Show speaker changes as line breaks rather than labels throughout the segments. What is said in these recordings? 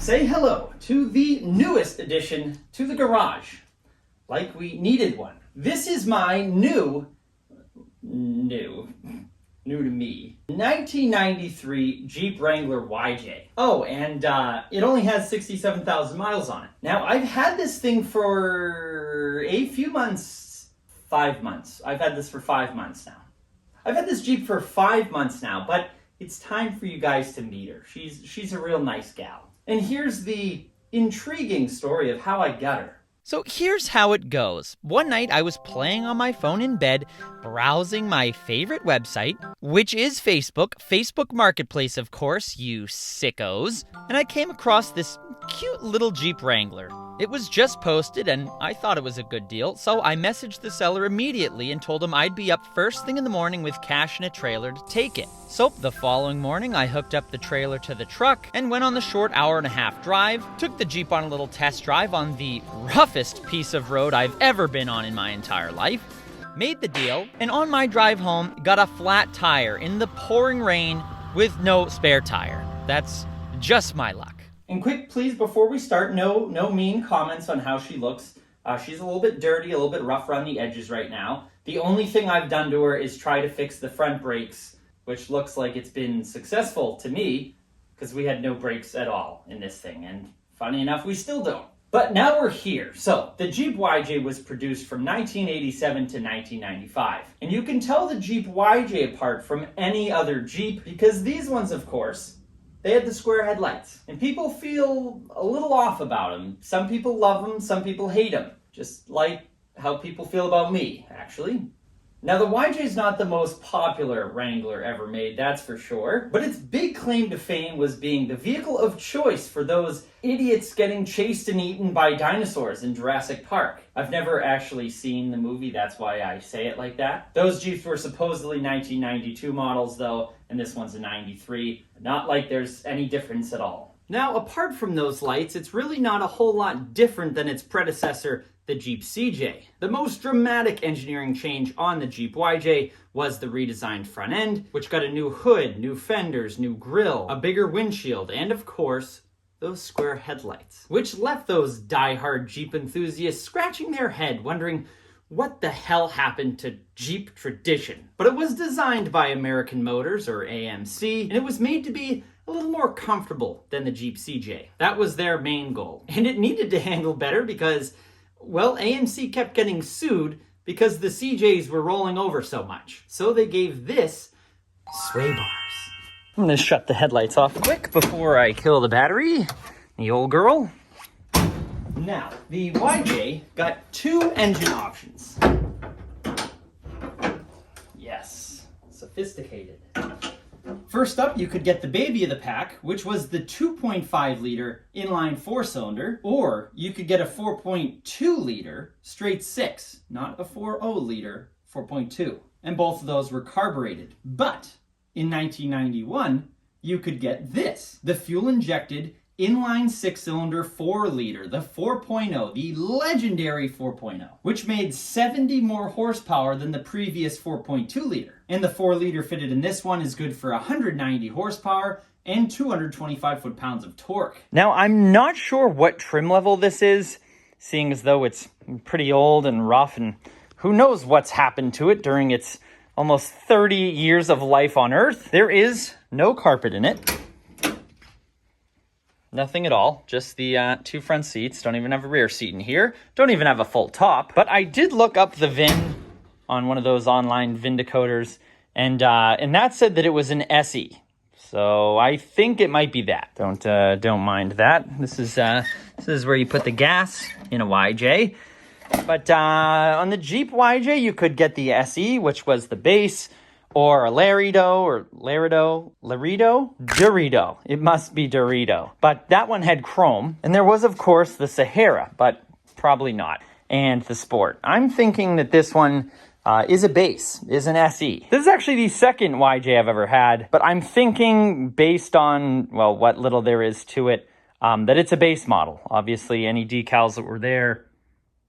say hello to the newest addition to the garage, like we needed one. This is my new to me, 1993 Jeep Wrangler YJ. Oh, and it only has 67,000 miles on it. Now, I've had this thing for a few months, 5 months. I've had this for 5 months now. I've had this Jeep for 5 months now, but it's time for you guys to meet her. She's a real nice gal. And here's the intriguing story of how I got her.
So here's how it goes. One night I was playing on my phone in bed, browsing my favorite website, which is Facebook Marketplace, of course, you sickos, and I came across this cute little Jeep Wrangler. It was just posted and I thought it was a good deal, so I messaged the seller immediately and told him I'd be up first thing in the morning with cash and a trailer to take it. So the following morning I hooked up the trailer to the truck and went on the short hour-and-a-half drive, took the Jeep on a little test drive on the roughest piece of road I've ever been on in my entire life, made the deal, and on my drive home got a flat tire in the pouring rain with no spare tire. That's just my luck.
And quick, please, before we start, no mean comments on how she looks. She's a little bit dirty, a little bit rough around the edges right now. The only thing I've done to her is try to fix the front brakes, which looks like it's been successful to me, because we had no brakes at all in this thing, and funny enough, we still don't. But now we're here. So, the Jeep YJ was produced from 1987 to 1995. And you can tell the Jeep YJ apart from any other Jeep, because these ones, of course, they had the square headlights. And people feel a little off about them. Some people love them, some people hate them. Just like how people feel about me, actually. Now, the YJ is not the most popular Wrangler ever made, that's for sure. But its big claim to fame was being the vehicle of choice for those idiots getting chased and eaten by dinosaurs in Jurassic Park. I've never actually seen the movie, that's why I say it like that. Those Jeeps were supposedly 1992 models, though, and this one's a 93. Not like there's any difference at all. Now, apart from those lights, it's really not a whole lot different than its predecessor, the Jeep CJ. The most dramatic engineering change on the Jeep YJ was the redesigned front end, which got a new hood, new fenders, new grille, a bigger windshield, and of course, those square headlights, which left those die-hard Jeep enthusiasts scratching their head, wondering what the hell happened to Jeep tradition. But it was designed by American Motors, or AMC, and it was made to be a little more comfortable than the Jeep CJ. That was their main goal. And it needed to handle better because, well, AMC kept getting sued because the CJs were rolling over so much. So they gave this sway bars. I'm gonna shut the headlights off quick before I kill the battery. The old girl. Now, the YJ got 2 engine options. Yes, sophisticated. First up, you could get the baby of the pack, which was the 2.5 liter inline 4-cylinder, or you could get a 4.2 liter straight 6, not a 4.0 liter 4.2. And both of those were carbureted. But in 1991, you could get this, the fuel-injected inline 6-cylinder 4-liter, the 4.0, the legendary 4.0, which made 70 more horsepower than the previous 4.2 liter. And the 4-liter fitted in this one is good for 190 horsepower and 225 foot-pounds of torque. Now, I'm not sure what trim level this is, seeing as though it's pretty old and rough, and who knows what's happened to it during its almost 30 years of life on Earth. There is no carpet in it. Nothing at all, just the 2 front seats. Don't even have a rear seat in here. Don't even have a full top. But I did look up the VIN on one of those online VIN decoders, and that said that it was an SE. So I think it might be that. Don't mind that. This is where you put the gas in a YJ. But on the Jeep YJ, you could get the SE, which was the base, or a Laredo. It must be Dorito. But that one had chrome. And there was, of course, the Sahara, but probably not. And the Sport. I'm thinking that this one is a base, is an SE. This is actually the second YJ I've ever had, but I'm thinking based on, well, what little there is to it, that it's a base model. Obviously, any decals that were there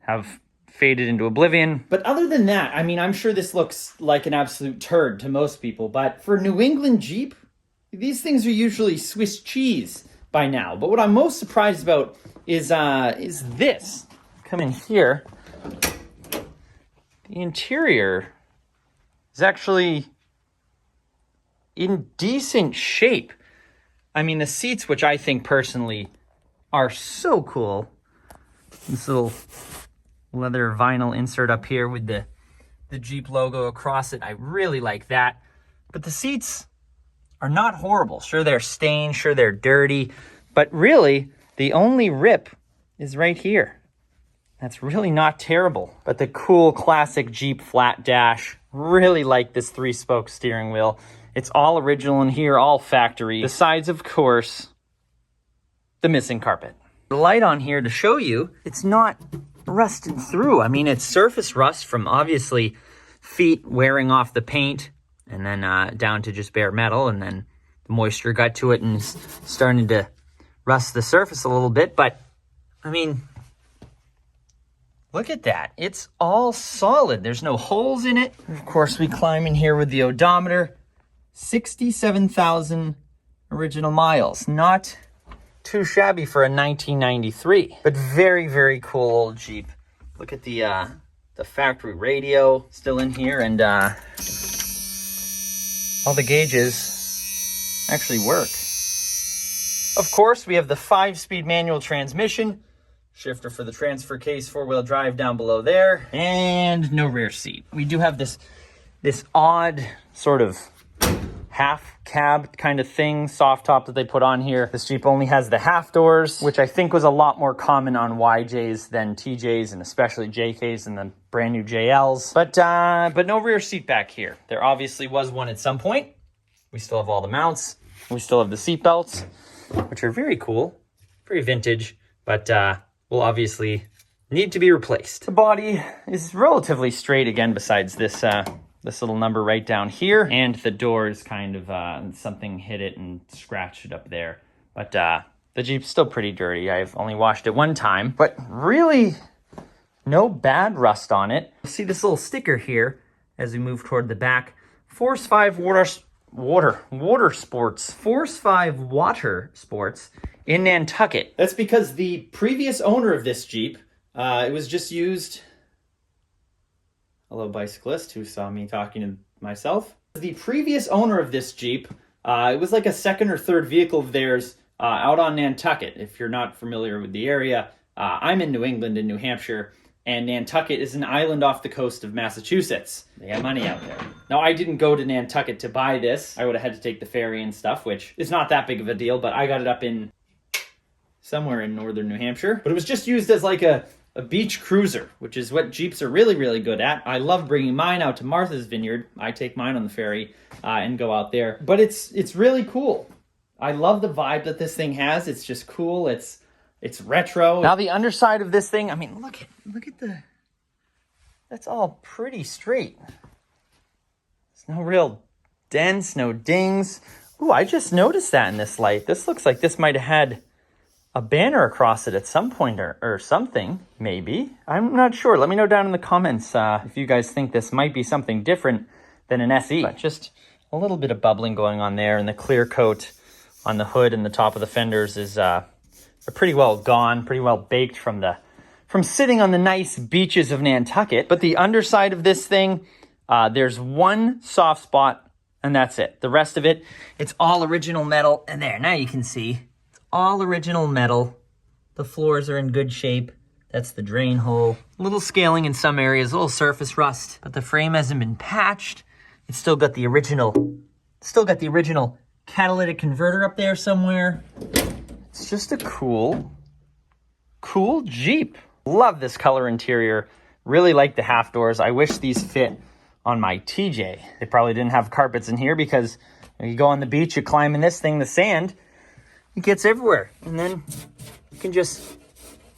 have faded into oblivion. But other than that, I mean, I'm sure this looks like an absolute turd to most people, but for New England Jeep, these things are usually Swiss cheese by now. But what I'm most surprised about is this. Come in here. The interior is actually in decent shape. I mean, the seats, which I think personally are so cool. This little leather vinyl insert up here with the Jeep logo across it. I really like that. But the seats are not horrible. Sure, they're stained, sure, they're dirty, but really, the only rip is right here. That's really not terrible. But the cool classic Jeep flat dash, really like this 3-spoke steering wheel. It's all original in here, all factory. The sides, of course, the missing carpet. The light on here to show you, it's not rusted through. I mean, it's surface rust from obviously feet wearing off the paint and then down to just bare metal, and then the moisture got to it and is starting to rust the surface a little bit. But I mean, look at that. It's all solid. There's no holes in it. Of course, we climb in here with the odometer. 67,000 original miles. Not too shabby for a 1993, but very, very cool old Jeep. Look at the factory radio still in here, and all the gauges actually work. Of course, we have the 5-speed manual transmission, shifter for the transfer case, 4-wheel drive down below there, and no rear seat. We do have this odd sort of half cab kind of thing, soft top that they put on here. This Jeep only has the half doors, which I think was a lot more common on YJs than TJs, and especially JKs and the brand new JLs. But no rear seat back here. There obviously was one at some point. We still have all the mounts. We still have the seat belts, which are very cool, very vintage, but will obviously need to be replaced. The body is relatively straight again, besides this little number right down here, and the door is kind of something hit it and scratched it up there. But the Jeep's still pretty dirty. I've only washed it one time, but really no bad rust on it. You'll see this little sticker here as we move toward the back. Force 5 water sports. Force 5 water sports in Nantucket. That's because the previous owner of this Jeep, it was just used. Hello, bicyclist who saw me talking to myself. The previous owner of this Jeep, it was like a second or third vehicle of theirs out on Nantucket. If you're not familiar with the area, I'm in New England in New Hampshire, and Nantucket is an island off the coast of Massachusetts. They have money out there. Now, I didn't go to Nantucket to buy this. I would have had to take the ferry and stuff, which is not that big of a deal, but I got it up in somewhere in northern New Hampshire. But it was just used as like a beach cruiser, which is what Jeeps are really, really good at. I love bringing mine out to Martha's Vineyard. I take mine on the ferry and go out there. But it's really cool. I love the vibe that this thing has. It's just cool. It's retro. Now the underside of this thing, I mean, look at that's all pretty straight. There's no real dents, no dings. Ooh, I just noticed that in this light. This looks like this might have had a banner across it at some point or something, maybe. I'm not sure. Let me know down in the comments if you guys think this might be something different than an SE. But just a little bit of bubbling going on there, and the clear coat on the hood and the top of the fenders is are pretty well gone, pretty well baked from sitting on the nice beaches of Nantucket. But the underside of this thing, there's one soft spot, and that's it. The rest of it, it's all original metal. And there, now you can see. All original metal. The floors are in good shape. That's the drain hole. A little scaling in some areas, a little surface rust, but the frame hasn't been patched. It's still got the original catalytic converter up there somewhere. It's just a cool Jeep. Love this color interior. Really like the half doors. I wish these fit on my TJ. They probably didn't have carpets in here because you go on the beach, you climb in this thing, the sand, it gets everywhere. And then you can just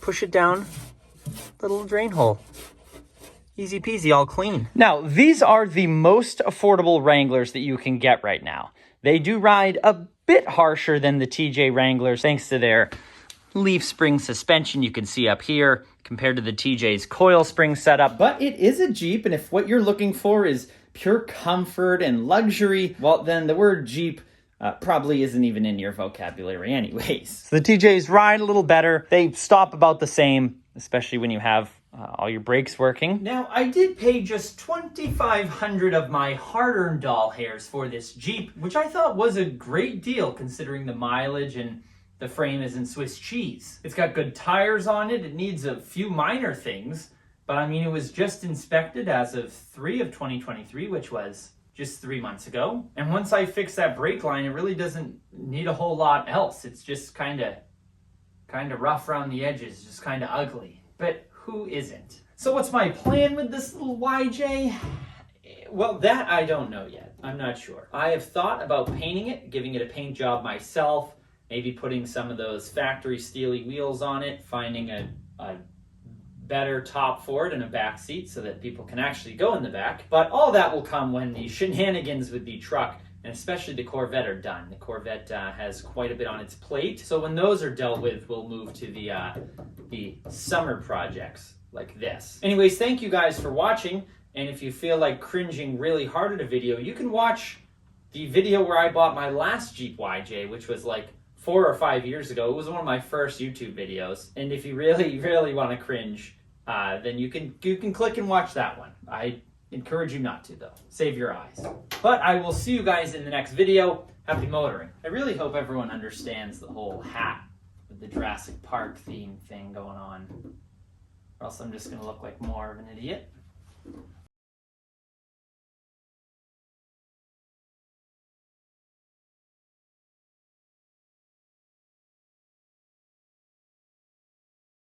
push it down the little drain hole. Easy peasy, all clean. Now, these are the most affordable Wranglers that you can get right now. They do ride a bit harsher than the TJ Wranglers thanks to their leaf spring suspension you can see up here compared to the TJ's coil spring setup. But it is a Jeep, and if what you're looking for is pure comfort and luxury, well, then the word Jeep probably isn't even in your vocabulary anyways. So the TJs ride a little better. They stop about the same, especially when you have all your brakes working. Now, I did pay just $2,500 of my hard-earned doll hairs for this Jeep, which I thought was a great deal considering the mileage and the frame isn't Swiss cheese. It's got good tires on it. It needs a few minor things, but I mean, it was just inspected as of 3 of 2023, which was just 3 months ago. And once I fix that brake line, it really doesn't need a whole lot else. It's just kind of rough around the edges, just kind of ugly. But who isn't? So what's my plan with this little YJ? Well, that I don't know yet. I'm not sure. I have thought about painting it, giving it a paint job myself, maybe putting some of those factory steely wheels on it, finding a better top for it and a back seat so that people can actually go in the back. But all that will come when the shenanigans with the truck and especially the Corvette are done. The Corvette has quite a bit on its plate. So when those are dealt with, we'll move to the summer projects like this. Anyways, thank you guys for watching. And if you feel like cringing really hard at a video, you can watch the video where I bought my last Jeep YJ, which was like 4 or 5 years ago. It was one of my first YouTube videos. And if you really, really want to cringe, then you can click and watch that one. I encourage you not to, though. Save your eyes. But I will see you guys in the next video. Happy motoring. I really hope everyone understands the whole hat with the Jurassic Park theme thing going on. Or else I'm just going to look like more of an idiot.